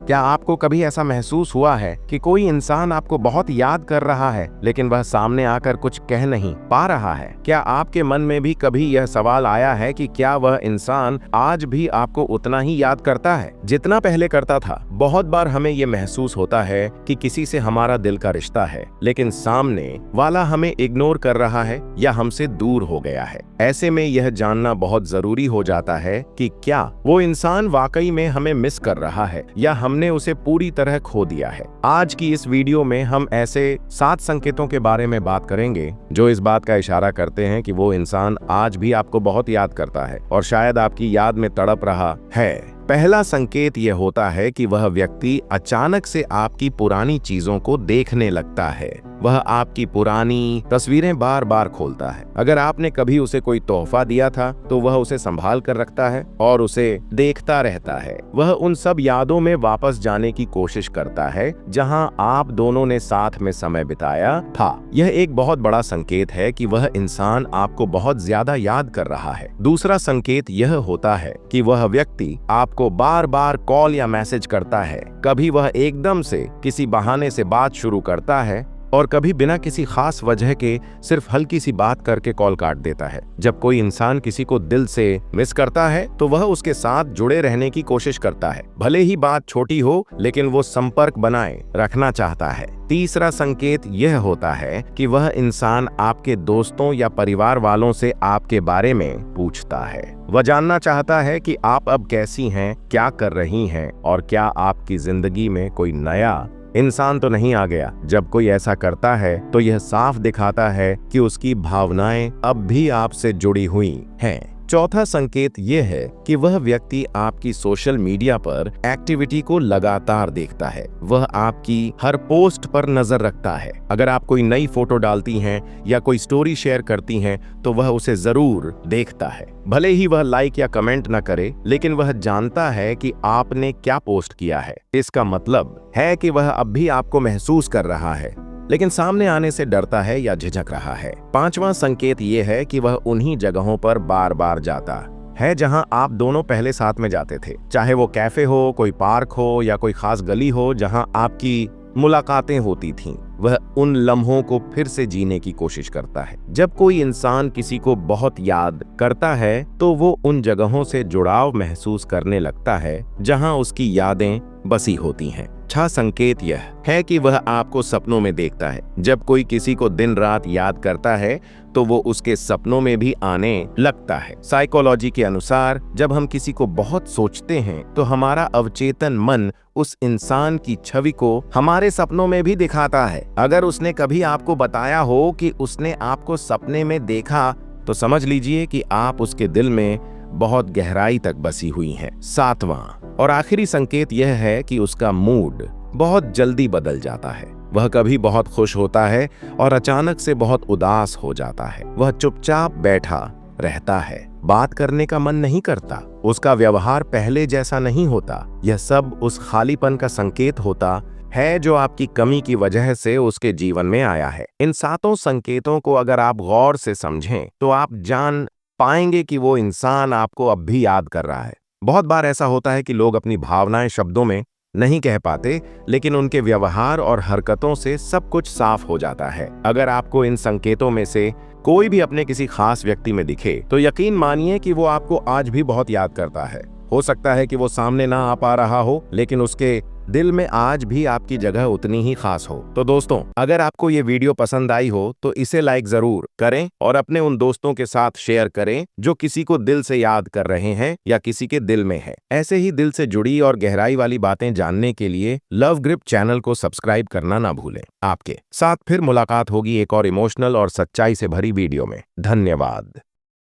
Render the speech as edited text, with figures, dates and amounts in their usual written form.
क्या आपको कभी ऐसा महसूस हुआ है कि कोई इंसान आपको बहुत याद कर रहा है लेकिन वह सामने आकर कुछ कह नहीं पा रहा है? क्या आपके मन में भी कभी यह सवाल आया है कि क्या वह इंसान आज भी आपको उतना ही याद करता है जितना पहले करता था? बहुत बार हमें ये महसूस होता है कि किसी से हमारा दिल का रिश्ता है लेकिन सामने वाला हमें इग्नोर कर रहा है या हमसे दूर हो गया है। ऐसे में यह जानना बहुत जरूरी हो जाता है कि क्या वो इंसान वाकई में हमें मिस कर रहा है या हमने उसे पूरी तरह खो दिया है। आज की इस वीडियो में हम ऐसे 7 संकेतों के बारे में बात करेंगे जो इस बात का इशारा करते हैं कि वो इंसान आज भी आपको बहुत याद करता है और शायद आपकी याद में तड़प रहा है। पहला संकेत यह होता है कि वह व्यक्ति अचानक से आपकी पुरानी चीजों को देखने लगता है। वह आपकी पुरानी तस्वीरें बार बार खोलता है। अगर आपने कभी उसे कोई तोहफा दिया था तो वह उसे संभाल कर रखता है और उसे देखता रहता है। वह उन सब यादों में वापस जाने की कोशिश करता है जहां आप दोनों ने साथ में समय बिताया था। यह एक बहुत बड़ा संकेत है कि वह इंसान आपको बहुत ज्यादा याद कर रहा है। दूसरा संकेत यह होता है कि वह व्यक्ति आपको बार बार कॉल या मैसेज करता है। कभी वह एकदम से किसी बहाने से बात शुरू करता है और कभी बिना किसी खास वजह के सिर्फ हल्की सी बात करके कॉल काट देता है। जब कोई इंसान किसी को दिल से मिस करता है तो वह उसके साथ जुड़े रहने की कोशिश करता है, भले ही बात छोटी हो, लेकिन वो संपर्क बनाए रखना चाहता है। तीसरा संकेत यह होता है कि वह इंसान आपके दोस्तों या परिवार वालों से आपके बारे में पूछता है। वह जानना चाहता है कि आप अब कैसी हैं, क्या कर रही हैं और क्या आपकी जिंदगी में कोई नया इंसान तो नहीं आ गया। जब कोई ऐसा करता है तो यह साफ दिखाता है कि उसकी भावनाएं अब भी आपसे जुड़ी हुई हैं। चौथा संकेत यह है कि वह व्यक्ति आपकी सोशल मीडिया पर एक्टिविटी को लगातार देखता है। वह आपकी हर पोस्ट पर नजर रखता है। अगर आप कोई नई फोटो डालती हैं या कोई स्टोरी शेयर करती हैं तो वह उसे जरूर देखता है। भले ही वह लाइक या कमेंट न करे, लेकिन वह जानता है कि आपने क्या पोस्ट किया है। इसका मतलब है कि वह अब भी आपको महसूस कर रहा है, लेकिन सामने आने से डरता है या झिझक रहा है। पांचवा संकेत ये है कि वह उन्हीं जगहों पर बार बार जाता है जहां आप दोनों पहले साथ में जाते थे, चाहे वो कैफे हो, कोई पार्क हो या कोई खास गली हो जहां आपकी मुलाकातें होती थीं। वह उन लम्हों को फिर से जीने की कोशिश करता है। जब कोई इंसान किसी को बहुत याद करता है तो वो उन जगहों से जुड़ाव महसूस करने लगता है जहां उसकी यादें बसी होती हैं। छठा संकेत यह है कि वह आपको सपनों में देखता है। जब कोई किसी को दिन रात याद करता है तो वो उसके सपनों में भी आने लगता है। साइकोलॉजी के अनुसार जब हम किसी को बहुत सोचते हैं तो हमारा अवचेतन मन उस इंसान की छवि को हमारे सपनों में भी दिखाता है। अगर उसने कभी आपको बताया हो कि उसने आपको सपने में देखा तो समझ लीजिए कि आप उसके दिल में बहुत गहराई तक बसी हुई हैं। सातवां और आखिरी संकेत यह है कि उसका मूड बहुत जल्दी बदल जाता है। वह कभी बहुत खुश होता है और अचानक से बहुत उदास हो जाता है। वह चुपचाप बैठा रहता है, बात करने का मन नहीं करता, उसका व्यवहार पहले जैसा नहीं होता। यह सब उस खालीपन का संकेत होता है जो आपकी कमी की वजह से उसके जीवन में आया है। इन 7 संकेतों को अगर आप गौर से समझें तो आप जान पाएंगे कि वो इंसान आपको अब भी याद कर रहा है। बहुत बार ऐसा होता है कि लोग अपनी भावनाएं शब्दों में नहीं कह पाते, लेकिन उनके व्यवहार और हरकतों से सब कुछ साफ हो जाता है। अगर आपको इन संकेतों में से कोई भी अपने किसी खास व्यक्ति में दिखे तो यकीन मानिए कि वो आपको आज भी बहुत याद करता है। हो सकता है कि वो सामने ना आ पा रहा हो, लेकिन उसके दिल में आज भी आपकी जगह उतनी ही खास हो। तो दोस्तों, अगर आपको ये वीडियो पसंद आई हो तो इसे लाइक जरूर करें और अपने उन दोस्तों के साथ शेयर करें जो किसी को दिल से याद कर रहे हैं या किसी के दिल में है। ऐसे ही दिल से जुड़ी और गहराई वाली बातें जानने के लिए लव ग्रिप चैनल को सब्सक्राइब करना ना भूलें। आपके साथ फिर मुलाकात होगी एक और इमोशनल और सच्चाई से भरी वीडियो में। धन्यवाद।